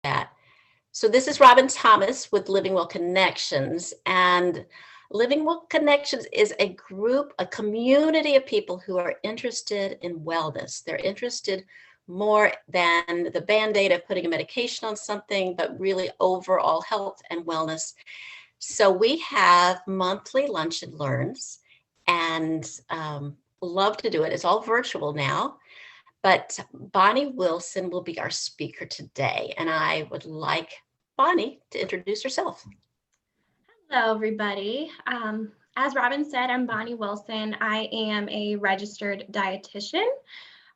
that. So this is Robin Thomas with Living Well Connections, and Living Well Connections is a group, a community of people who are interested in wellness. They're interested more than the band-aid of putting a medication on something, but really overall health and wellness. So we have monthly lunch and learns, and love to do it. It's all virtual now. But Bonnie Wilson will be our speaker today, and I would like Bonnie to introduce herself. Hello, everybody. As Robin said, I'm Bonnie Wilson. I am a registered dietitian.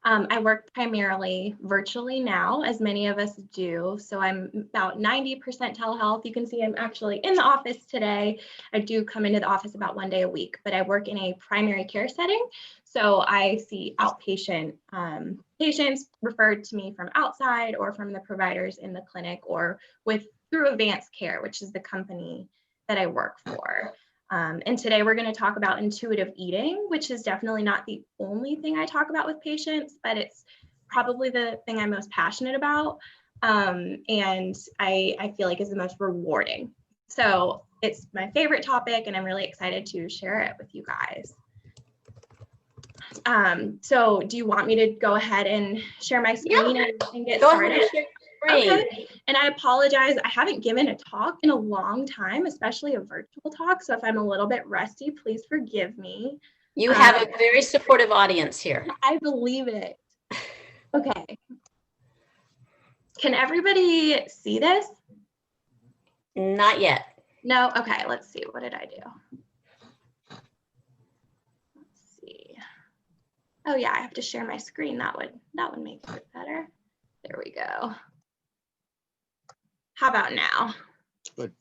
I work primarily virtually now, as many of us do. So I'm about 90% telehealth. You can see I'm actually in the office today. I do come into the office about 1 day a week, but I work in a primary care setting. So I see outpatient patients referred to me from outside or from the providers in the clinic or through Advanced Care, which is the company that I work for. And today we're going to talk about intuitive eating, which is definitely not the only thing I talk about with patients, but it's probably the thing I'm most passionate about. And I feel like is the most rewarding. So it's my favorite topic, and I'm really excited to share it with you guys. So do you want me to go ahead and share my screen and get started? Okay. And I apologize. I haven't given a talk in a long time, especially a virtual talk. So if I'm a little bit rusty, please forgive me. You have a very supportive audience here. I believe it. Okay. Can everybody see this? Not yet. No? Okay, let's see. What did I do? Let's see. Oh yeah, I have to share my screen. That would make it better. There we go. How about now? Good.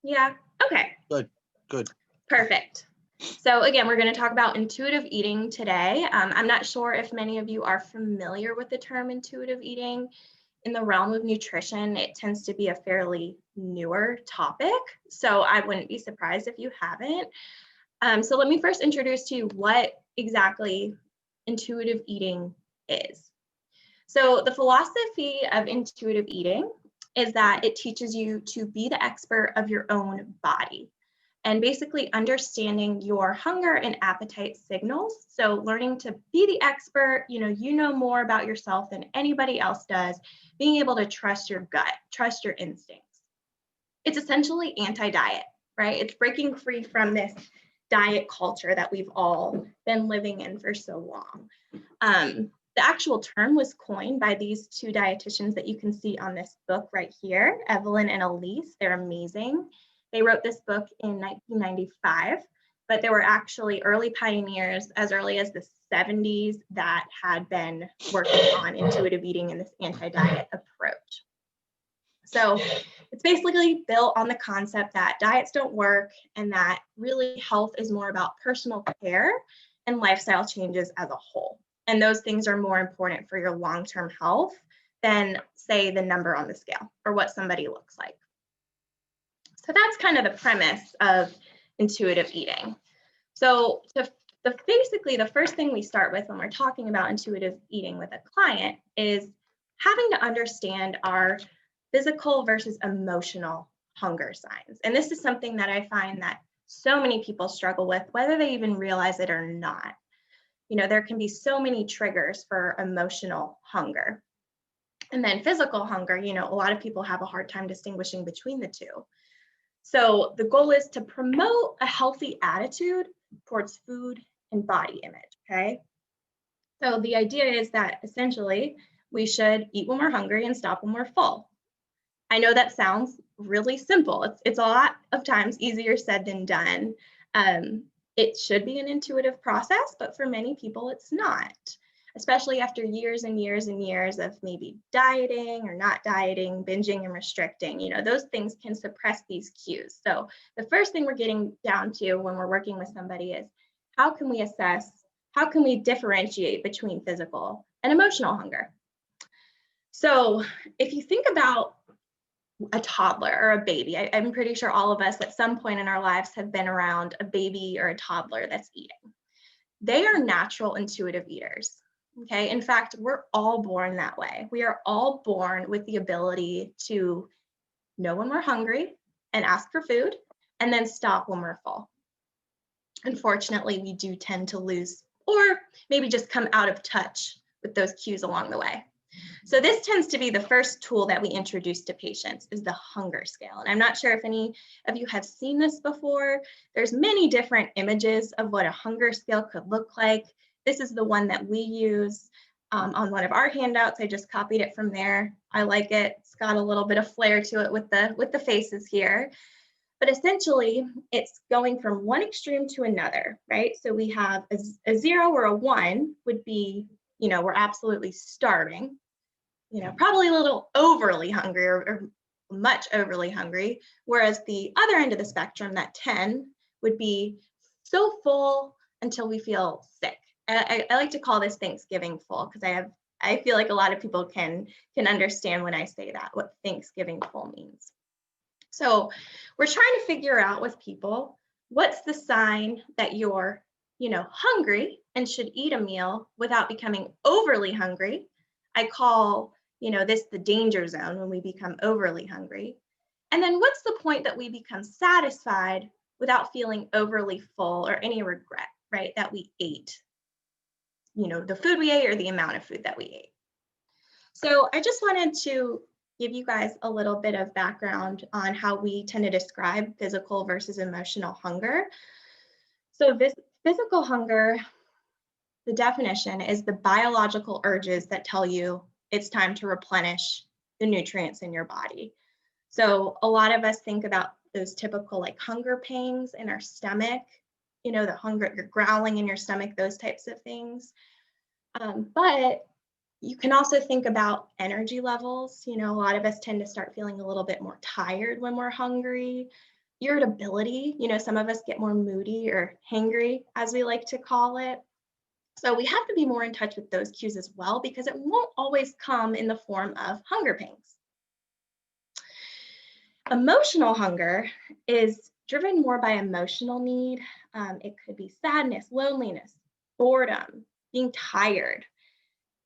Yeah, okay. Good. Perfect. So again, we're going to talk about intuitive eating today. I'm not sure if many of you are familiar with the term intuitive eating. In the realm of nutrition, it tends to be a fairly newer topic. So I wouldn't be surprised if you haven't. So let me first introduce to you what exactly intuitive eating is. So the philosophy of intuitive eating is that it teaches you to be the expert of your own body and basically understanding your hunger and appetite signals. So learning to be the expert, you know more about yourself than anybody else does, being able to trust your gut, trust your instincts. It's essentially anti-diet, right? It's breaking free from this diet culture that we've all been living in for so long. The actual term was coined by these two dietitians that you can see on this book right here, Evelyn and Elise. They're amazing. They wrote this book in 1995, but there were actually early pioneers as early as the 70s that had been working on intuitive eating and this anti-diet approach. So it's basically built on the concept that diets don't work and that really health is more about personal care and lifestyle changes as a whole. And those things are more important for your long-term health than, say, the number on the scale or what somebody looks like. So that's kind of the premise of intuitive eating. So basically, the first thing we start with when we're talking about intuitive eating with a client is having to understand our physical versus emotional hunger signs. And this is something that I find that so many people struggle with, whether they even realize it or not. There can be so many triggers for emotional hunger. And then physical hunger, a lot of people have a hard time distinguishing between the two. So the goal is to promote a healthy attitude towards food and body image, okay? So the idea is that essentially we should eat when we're hungry and stop when we're full. I know that sounds really simple. It's a lot of times easier said than done. It should be an intuitive process, but for many people, it's not, especially after years and years and years of maybe dieting or not dieting, binging and restricting. Those things can suppress these cues. So the first thing we're getting down to when we're working with somebody is how can we differentiate between physical and emotional hunger? So if you think about a toddler or a baby. I'm pretty sure all of us at some point in our lives have been around a baby or a toddler that's eating. They are natural intuitive eaters. Okay, in fact, we're all born that way. We are all born with the ability to know when we're hungry and ask for food, and then stop when we're full. Unfortunately, we do tend to lose or maybe just come out of touch with those cues along the way. So this tends to be the first tool that we introduce to patients is the hunger scale. And I'm not sure if any of you have seen this before. There's many different images of what a hunger scale could look like. This is the one that we use on one of our handouts. I just copied it from there. I like it. It's got a little bit of flair to it with the faces here. But essentially, it's going from one extreme to another, right? So we have a 0 or a 1 would be, we're absolutely starving, probably a little overly hungry or much overly hungry. Whereas the other end of the spectrum, that 10, would be so full until we feel sick. I like to call this Thanksgiving full because I feel like a lot of people can understand when I say that, what Thanksgiving full means. So we're trying to figure out with people, what's the sign that you're, hungry and should eat a meal without becoming overly hungry. I call, this the danger zone when we become overly hungry. And then what's the point that we become satisfied without feeling overly full or any regret, right? That we ate, the food we ate or the amount of food that we ate. So I just wanted to give you guys a little bit of background on how we tend to describe physical versus emotional hunger. So this physical hunger, the definition is the biological urges that tell you it's time to replenish the nutrients in your body. So a lot of us think about those typical like hunger pangs in our stomach, the hunger, you're growling in your stomach, those types of things. But you can also think about energy levels. A lot of us tend to start feeling a little bit more tired when we're hungry. Irritability, some of us get more moody or hangry, as we like to call it. So we have to be more in touch with those cues as well, because it won't always come in the form of hunger pangs. Emotional hunger is driven more by emotional need. It could be sadness, loneliness, boredom, being tired,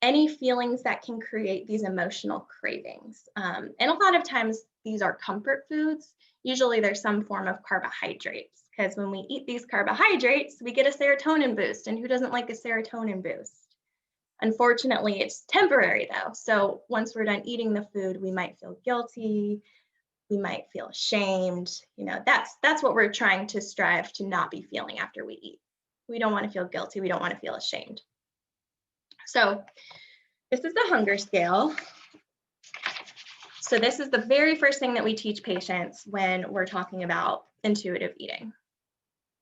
any feelings that can create these emotional cravings. And a lot of times these are comfort foods. Usually there's some form of carbohydrates, because when we eat these carbohydrates, we get a serotonin boost. And who doesn't like a serotonin boost? Unfortunately, it's temporary though. So once we're done eating the food, we might feel guilty. We might feel ashamed. That's what we're trying to strive to not be feeling after we eat. We don't want to feel guilty. We don't want to feel ashamed. So this is the hunger scale. So this is the very first thing that we teach patients when we're talking about intuitive eating.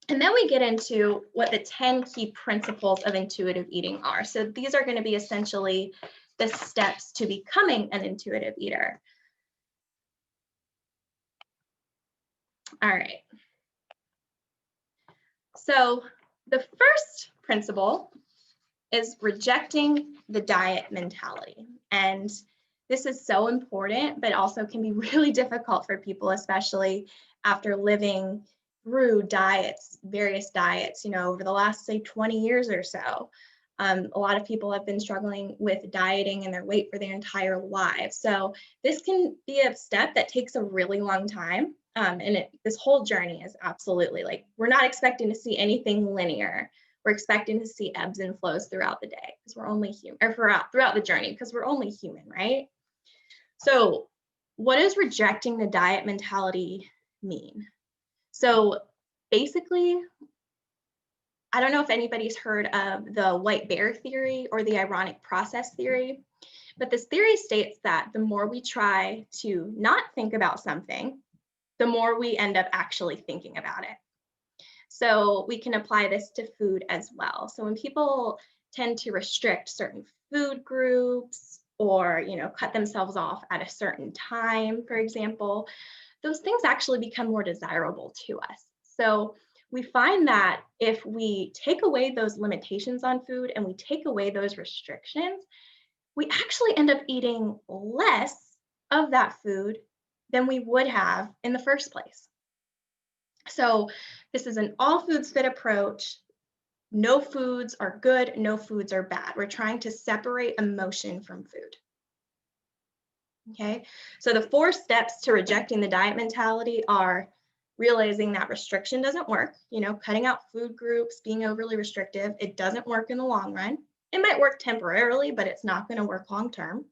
And then we get into what the 10 key principles of intuitive eating are. So these are going to be essentially the steps to becoming an intuitive eater. All right. So the first principle is rejecting the diet mentality. And this is so important, but also can be really difficult for people, especially after living through diets, various diets, over the last, say, 20 years or so. A lot of people have been struggling with dieting and their weight for their entire lives. So this can be a step that takes a really long time. And this whole journey is absolutely we're not expecting to see anything linear. We're expecting to see ebbs and flows throughout the day because we're only human, or throughout the journey because we're only human, right? So what does rejecting the diet mentality mean? So basically, I don't know if anybody's heard of the white bear theory or the ironic process theory, but this theory states that the more we try to not think about something, the more we end up actually thinking about it. So we can apply this to food as well. So when people tend to restrict certain food groups or, cut themselves off at a certain time, for example, those things actually become more desirable to us. So we find that if we take away those limitations on food and we take away those restrictions, we actually end up eating less of that food than we would have in the first place. So this is an all foods fit approach no foods are good, no foods are bad. We're trying to separate emotion from food. Okay, so the 4 steps to rejecting the diet mentality are realizing that restriction doesn't work, cutting out food groups, being overly restrictive. It doesn't work in the long run. It might work temporarily, but it's not going to work long term.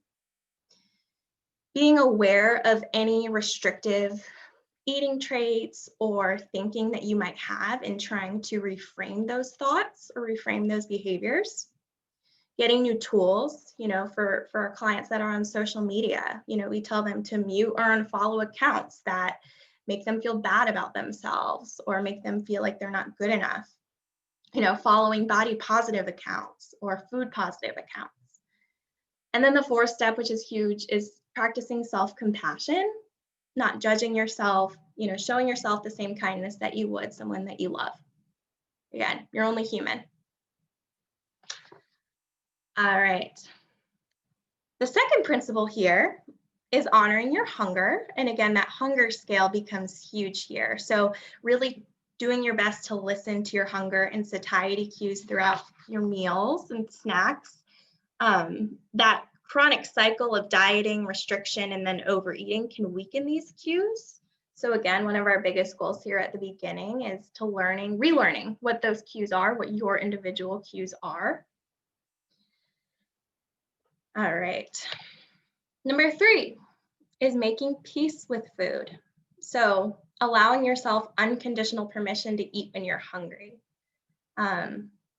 Being aware of any restrictive eating traits or thinking that you might have and trying to reframe those thoughts or reframe those behaviors. Getting new tools, for our clients that are on social media, we tell them to mute or unfollow accounts that make them feel bad about themselves or make them feel like they're not good enough. Following body positive accounts or food positive accounts. And then the 4th step, which is huge, is practicing self-compassion, not judging yourself, showing yourself the same kindness that you would someone that you love. Again, you're only human. All right. The second principle here is honoring your hunger. And again, that hunger scale becomes huge here. So really doing your best to listen to your hunger and satiety cues throughout your meals and snacks. That chronic cycle of dieting, restriction, and then overeating can weaken these cues. So again, one of our biggest goals here at the beginning is to relearning what those cues are, what your individual cues are. All right. Number 3 is making peace with food. So allowing yourself unconditional permission to eat when you're hungry.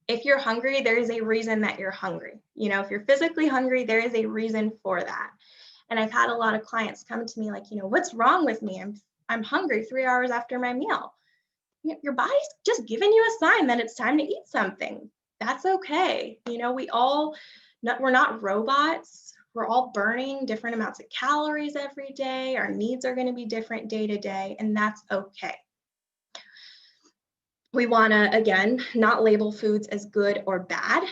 If you're hungry, there is a reason that you're hungry. If you're physically hungry, there is a reason for that. And I've had a lot of clients come to me like, what's wrong with me? I'm hungry 3 hours after my meal. Your body's just giving you a sign that it's time to eat something. That's okay. We're not robots. We're all burning different amounts of calories every day. Our needs are going to be different day to day, and that's okay. We want to, again, not label foods as good or bad.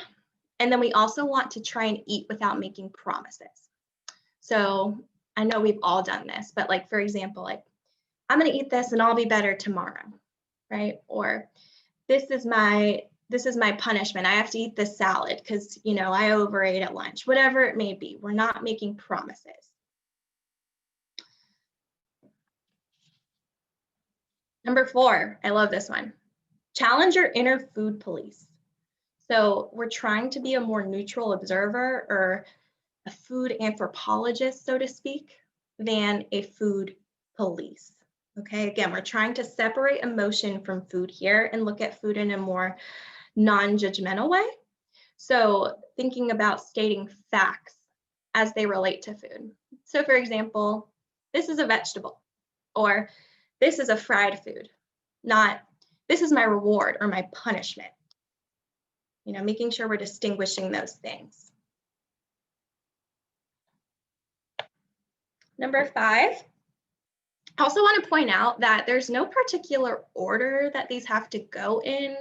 And then we also want to try and eat without making promises. So I know we've all done this, but for example, I'm going to eat this and I'll be better tomorrow, right? Or this is my punishment. I have to eat this salad because, I overate at lunch, whatever it may be. We're not making promises. Number 4, I love this one. Challenge your inner food police. So we're trying to be a more neutral observer or a food anthropologist, so to speak, than a food police. Okay, again, we're trying to separate emotion from food here and look at food in a more non-judgmental way. So thinking about stating facts as they relate to food. So for example, this is a vegetable, or this is a fried food, not this is my reward or my punishment. Making sure we're distinguishing those things. Number 5, I also want to point out that there's no particular order that these have to go in.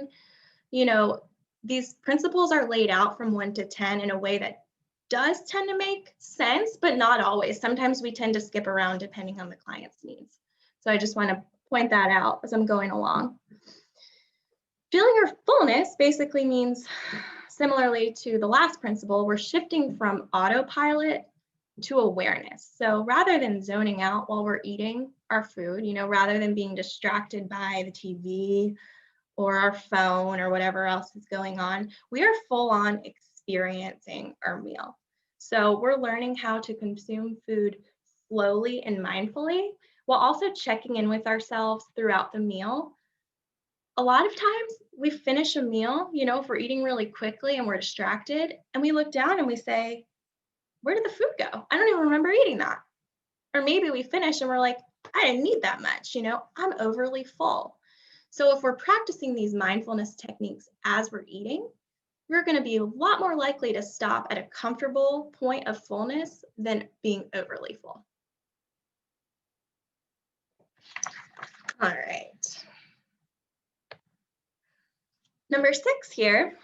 These principles are laid out from 1 to 10 in a way that does tend to make sense, but not always. Sometimes we tend to skip around depending on the client's needs. So I just want to point that out as I'm going along. Feeling your fullness basically means, similarly to the last principle, we're shifting from autopilot to awareness. So rather than zoning out while we're eating our food, rather than being distracted by the TV or our phone or whatever else is going on, we are full on experiencing our meal. So we're learning how to consume food slowly and mindfully while also checking in with ourselves throughout the meal. A lot of times we finish a meal, if we're eating really quickly and we're distracted, and we look down and we say, where did the food go? I don't even remember eating that. Or maybe we finish and we're like, I didn't need that much, I'm overly full. So if we're practicing these mindfulness techniques as we're eating, we're going to be a lot more likely to stop at a comfortable point of fullness than being overly full. All right. Number 6 here,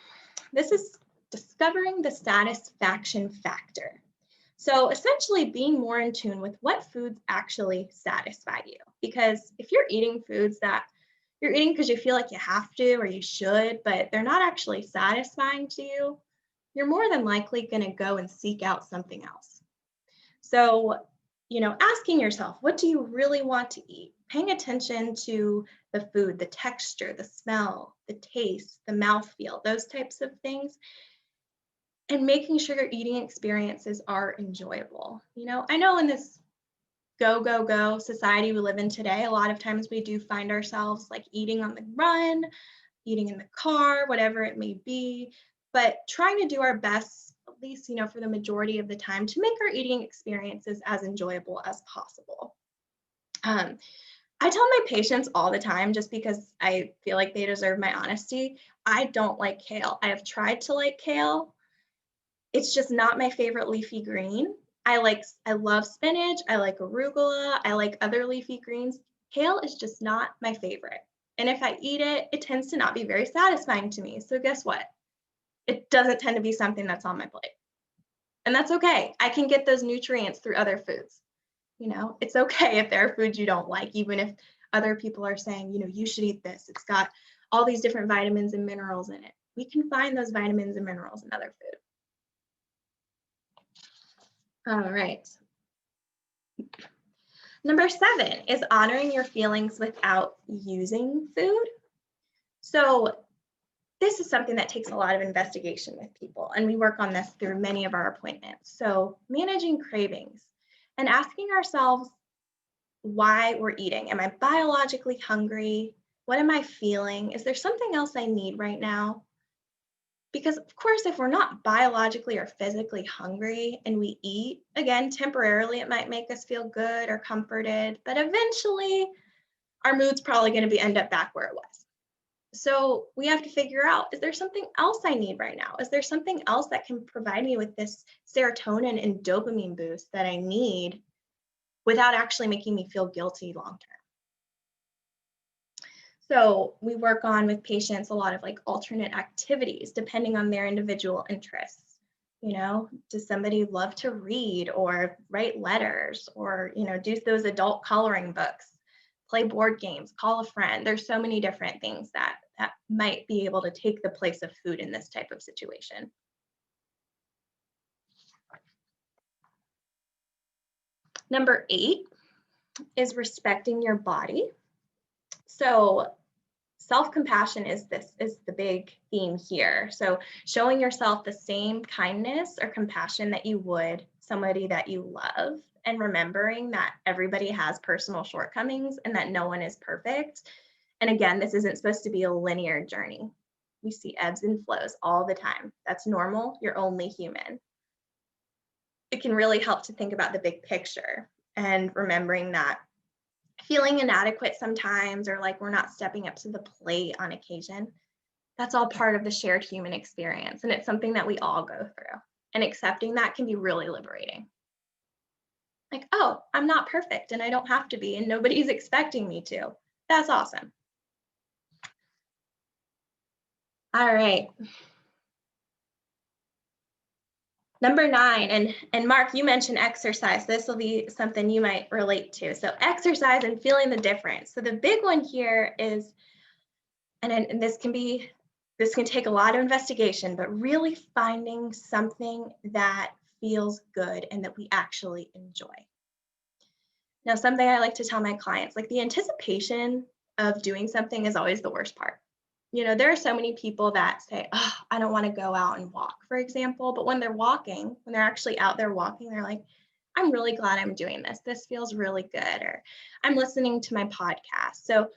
this is discovering the satisfaction factor. So essentially being more in tune with what foods actually satisfy you. Because if you're eating foods that you're eating because you feel like you have to or you should, but they're not actually satisfying to you, you're more than likely going to go and seek out something else. So, asking yourself, what do you really want to eat? Paying attention to the food, the texture, the smell, the taste, the mouthfeel, those types of things, and making sure your eating experiences are enjoyable. I know in this go, go, go society we live in today, a lot of times we do find ourselves like eating on the run, eating in the car, whatever it may be, but trying to do our best, at least, for the majority of the time, to make our eating experiences as enjoyable as possible. I tell my patients all the time, just because I feel like they deserve my honesty, I don't like kale. I have tried to like kale. It's just not my favorite leafy green. I love spinach. I like arugula. I like other leafy greens. Kale is just not my favorite. And if I eat it, it tends to not be very satisfying to me. So guess what? It doesn't tend to be something that's on my plate. And that's okay. I can get those nutrients through other foods. It's okay if there are foods you don't like, even if other people are saying, you should eat this. It's got all these different vitamins and minerals in it. We can find those vitamins and minerals in other food. All right. Number 7 is honoring your feelings without using food. So this is something that takes a lot of investigation with people, and we work on this through many of our appointments. So managing cravings and asking ourselves why we're eating. Am I biologically hungry? What am I feeling? Is there something else I need right now? Because of course, if we're not biologically or physically hungry and we eat, again, temporarily, it might make us feel good or comforted, but eventually our mood's probably going to end up back where it was. So we have to figure out, is there something else I need right now? Is there something else that can provide me with this serotonin and dopamine boost that I need without actually making me feel guilty long term? So we work on with patients a lot of like alternate activities depending on their individual interests. Does somebody love to read or write letters or, do those adult coloring books, play board games, call a friend? There's so many different things that might be able to take the place of food in this type of situation. Number 8 is respecting your body. So self-compassion is the big theme here. So showing yourself the same kindness or compassion that you would somebody that you love, and remembering that everybody has personal shortcomings and that no one is perfect. And again, this isn't supposed to be a linear journey. We see ebbs and flows all the time. That's normal. You're only human. It can really help to think about the big picture and remembering that feeling inadequate sometimes, or like we're not stepping up to the plate on occasion, that's all part of the shared human experience. And it's something that we all go through. And accepting that can be really liberating. Like, oh, I'm not perfect and I don't have to be, and nobody's expecting me to. That's awesome. All right. Number 9, and Mark, you mentioned exercise. This will be something you might relate to. So exercise and feeling the difference. So the big one here is, and this can take a lot of investigation, but really finding something that feels good and that we actually enjoy. Now, something I like to tell my clients, like the anticipation of doing something is always the worst part. There are so many people that say, oh, I don't want to go out and walk, for example. But when they're actually out there walking, they're like, I'm really glad I'm doing this. This feels really good. Or I'm listening to my podcast. So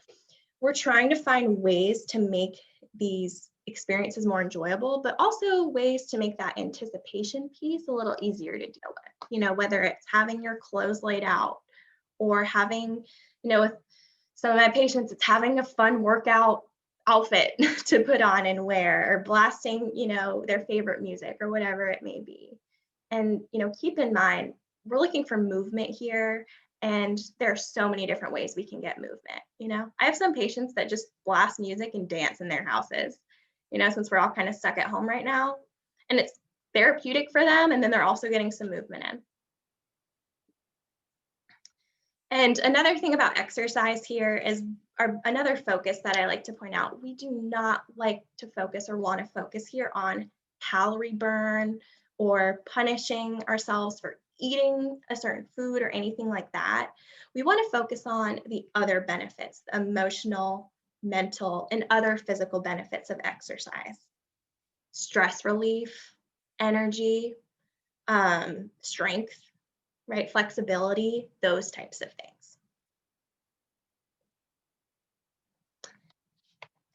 we're trying to find ways to make these experiences more enjoyable, but also ways to make that anticipation piece a little easier to deal with. Whether it's having your clothes laid out, or having, with some of my patients, it's having a fun workout outfit to put on and wear, or blasting, their favorite music or whatever it may be. And, keep in mind, we're looking for movement here, and there are so many different ways we can get movement. I have some patients that just blast music and dance in their houses, since we're all kind of stuck at home right now, and it's therapeutic for them. And then they're also getting some movement in. And another thing about exercise here is another focus that I like to point out. We do not like to focus or want to focus here on calorie burn or punishing ourselves for eating a certain food or anything like that. We want to focus on the other benefits, the emotional, mental, and other physical benefits of exercise. Stress relief, energy, strength, right? Flexibility, those types of things.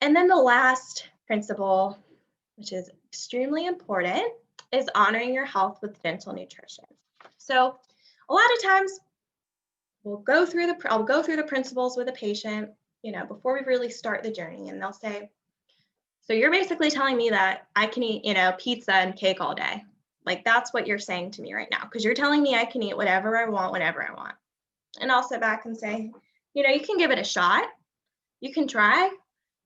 And then the last principle, which is extremely important, is honoring your health with gentle nutrition. So a lot of times I'll go through the principles with a patient, before we really start the journey, and they'll say, so you're basically telling me that I can eat, pizza and cake all day. Like, that's what you're saying to me right now, because you're telling me I can eat whatever I want, whenever I want. And I'll sit back and say, you can give it a shot. You can try.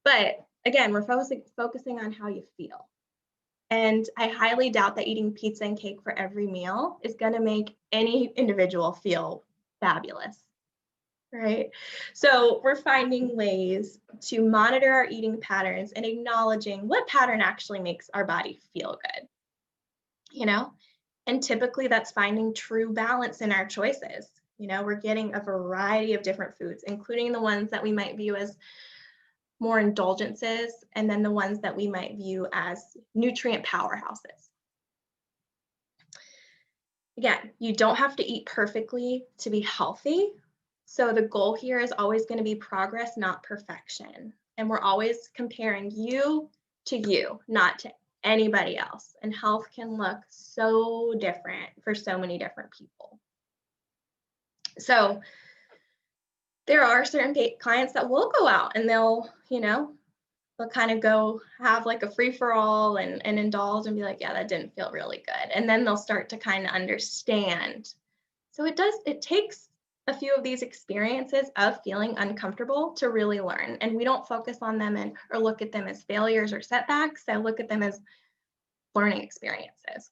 But again, we're focusing on how you feel. And I highly doubt that eating pizza and cake for every meal is going to make any individual feel fabulous, right? So we're finding ways to monitor our eating patterns and acknowledging what pattern actually makes our body feel good, And typically that's finding true balance in our choices. We're getting a variety of different foods, including the ones that we might view as more indulgences, and then the ones that we might view as nutrient powerhouses. Again, you don't have to eat perfectly to be healthy. So the goal here is always going to be progress, not perfection. And we're always comparing you to you, not to anybody else. And health can look so different for so many different people. So there are certain clients that will go out and they'll kind of go have like a free-for-all and indulge and be like, yeah, that didn't feel really good. And then they'll start to kind of understand. So it takes a few of these experiences of feeling uncomfortable to really learn. And we don't focus on them or look at them as failures or setbacks. I look at them as learning experiences.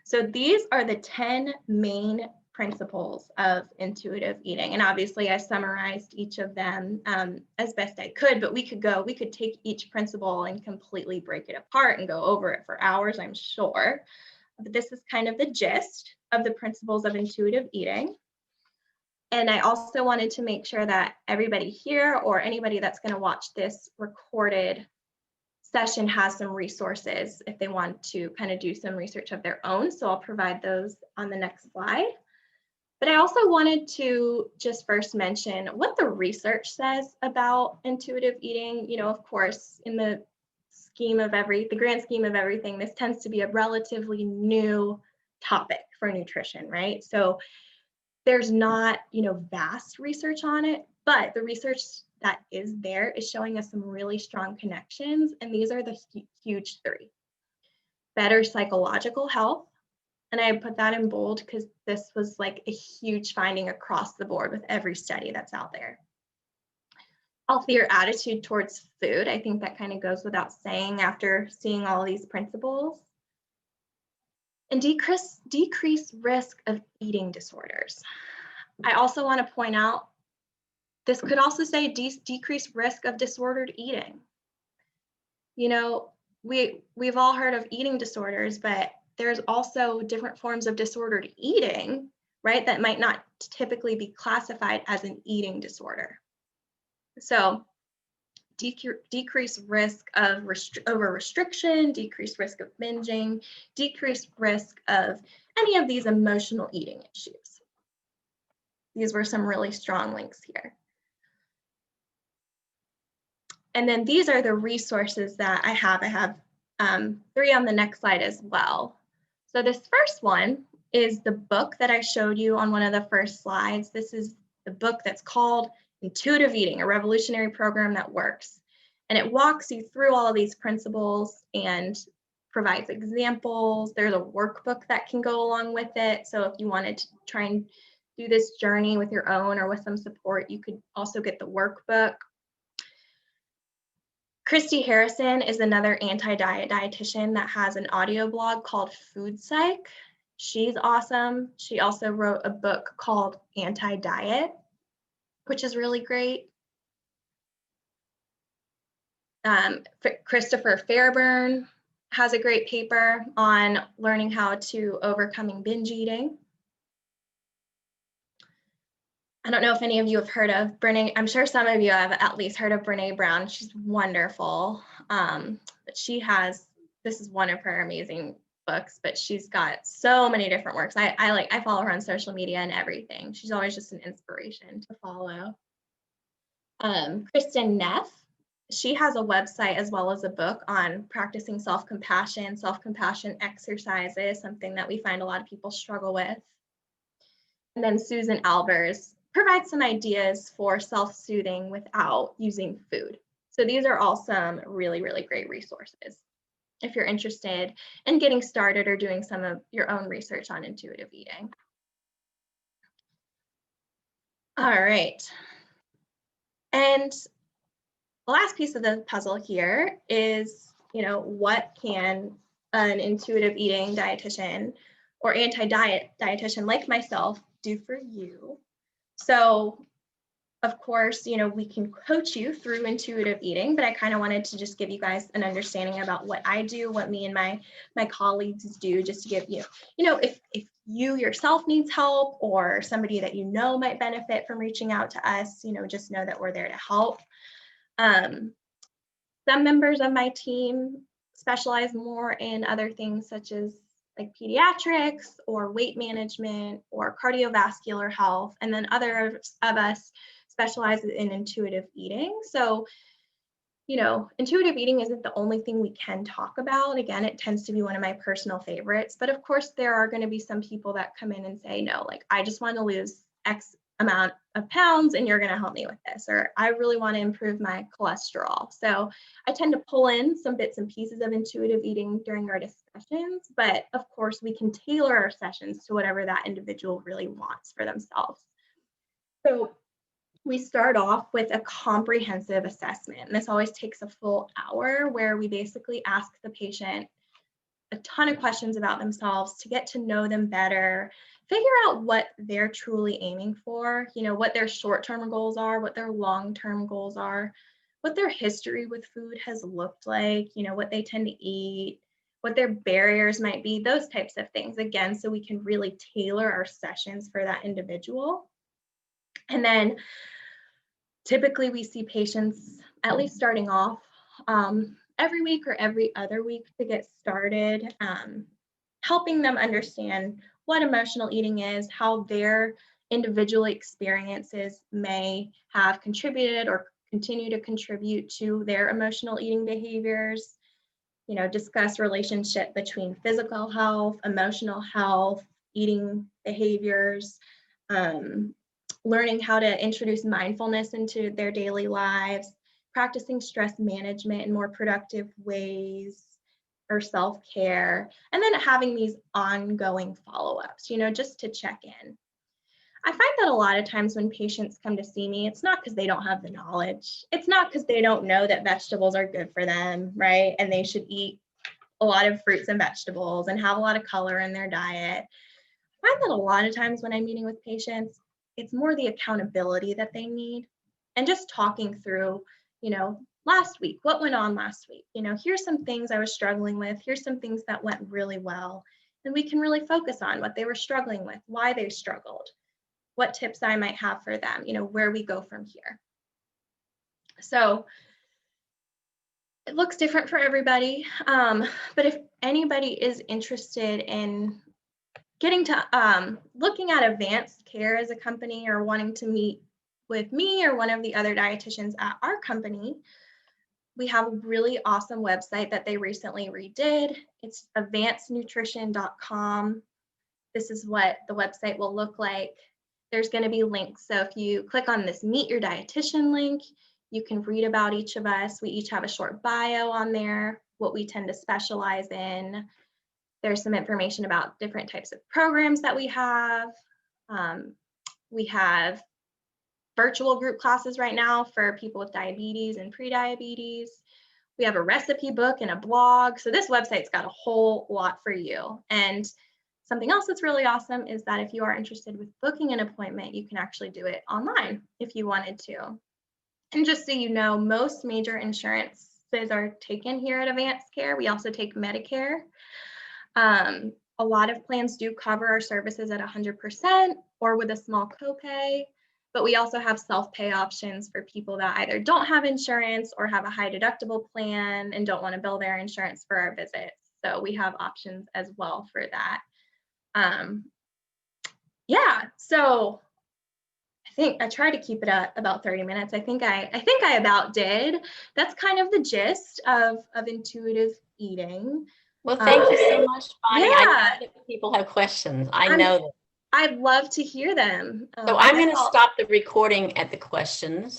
So these are the 10 main principles of intuitive eating. And obviously I summarized each of them as best I could, but we could take each principle and completely break it apart and go over it for hours, I'm sure. But this is kind of the gist of the principles of intuitive eating. And I also wanted to make sure that everybody here or anybody that's going to watch this recorded session has some resources if they want to kind of do some research of their own. So I'll provide those on the next slide. But I also wanted to just first mention what the research says about intuitive eating. Of course, in the grand scheme of everything, this tends to be a relatively new topic for nutrition, right? So there's not, vast research on it, but the research that is there is showing us some really strong connections. And these are the huge three: better psychological health. And I put that in bold because this was like a huge finding across the board with every study that's out there. Healthier attitude towards food. I think that kind of goes without saying after seeing all these principles. And decrease risk of eating disorders. I also want to point out, this could also say decrease risk of disordered eating. We've all heard of eating disorders, but there's also different forms of disordered eating, right, that might not typically be classified as an eating disorder. So decrease risk of over-restriction, decrease risk of binging, decrease risk of any of these emotional eating issues. These were some really strong links here. And then these are the resources that I have. I have 3 on the next slide as well. So this first one is the book that I showed you on one of the first slides. This is the book that's called Intuitive Eating, a Revolutionary Program That Works. And it walks you through all of these principles and provides examples. There's a workbook that can go along with it. So if you wanted to try and do this journey with your own or with some support, you could also get the workbook. Christy Harrison is another anti-diet dietitian that has an audio blog called Food Psych. She's awesome. She also wrote a book called Anti-Diet, which is really great. Christopher Fairburn has a great paper on learning how to overcoming binge eating. I don't know if any of you have heard of Brene. I'm sure some of you have at least heard of Brene Brown. She's wonderful. But she has, this is one of her amazing books, but she's got so many different works. I follow her on social media and everything. She's always just an inspiration to follow. Kristen Neff, she has a website as well as a book on practicing self-compassion exercises, something that we find a lot of people struggle with. And then Susan Albers provides some ideas for self-soothing without using food. So these are all some really, really great resources if you're interested in getting started or doing some of your own research on intuitive eating. All right. And the last piece of the puzzle here is, what can an intuitive eating dietitian or anti-diet dietitian like myself do for you? So, of course, we can coach you through intuitive eating, but I kind of wanted to just give you guys an understanding about what I do, what me and my colleagues do, just to give you, if you yourself needs help or somebody that might benefit from reaching out to us, just know that we're there to help. Some members of my team specialize more in other things such as like pediatrics or weight management or cardiovascular health. And then others of us specialize in intuitive eating. So, intuitive eating isn't the only thing we can talk about. Again, it tends to be one of my personal favorites. But of course, there are going to be some people that come in and say, no, like, I just want to lose X amount of pounds and you're going to help me with this, or I really want to improve my cholesterol. So I tend to pull in some bits and pieces of intuitive eating during our discussions, but of course we can tailor our sessions to whatever that individual really wants for themselves. So we start off with a comprehensive assessment, and this always takes a full hour, where we basically ask the patient a ton of questions about themselves to get to know them better, figure out what they're truly aiming for, what their short-term goals are, what their long-term goals are, what their history with food has looked like, what they tend to eat, what their barriers might be, those types of things, again, so we can really tailor our sessions for that individual. And then typically we see patients, at least starting off, every week or every other week to get started, helping them understand what emotional eating is, how their individual experiences may have contributed or continue to contribute to their emotional eating behaviors, discuss relationship between physical health, emotional health, eating behaviors, learning how to introduce mindfulness into their daily lives, practicing stress management in more productive ways, or self-care, and then having these ongoing follow-ups, just to check in. I find that a lot of times when patients come to see me, it's not because they don't have the knowledge. It's not because they don't know that vegetables are good for them, right? And they should eat a lot of fruits and vegetables and have a lot of color in their diet. I find that a lot of times when I'm meeting with patients, it's more the accountability that they need, and just talking through, last week, what went on last week? Here's some things I was struggling with. Here's some things that went really well. And we can really focus on what they were struggling with, why they struggled, what tips I might have for them, where we go from here. So it looks different for everybody. But if anybody is interested in getting to looking at advanced care as a company, or wanting to meet with me or one of the other dietitians at our company, we have a really awesome website that they recently redid. It's advancednutrition.com. This is what the website will look like. There's going to be links. So if you click on this Meet Your Dietitian link, you can read about each of us. We each have a short bio on there, what we tend to specialize in. There's some information about different types of programs that we have. We have virtual group classes right now for people with diabetes and prediabetes. We have a recipe book and a blog. So this website's got a whole lot for you. And Something else that's really awesome is that if you are interested with booking an appointment, you can actually do it online if you wanted to. And just so you know, most major insurances are taken here at Advanced Care. We also take Medicare. A lot of plans do cover our services at 100% or with a small copay, but we also have self-pay options for people that either don't have insurance or have a high deductible plan and don't want to bill their insurance for our visits. So we have options as well for that. Yeah, so I think I tried to keep it at about 30 minutes. I think I about did. That's kind of the gist of intuitive eating. Well, thank you so much, Bonnie. I know Yeah, that people have questions. I know that. I'd love to hear them. So I I'm guess going to I'll stop the recording at the questions.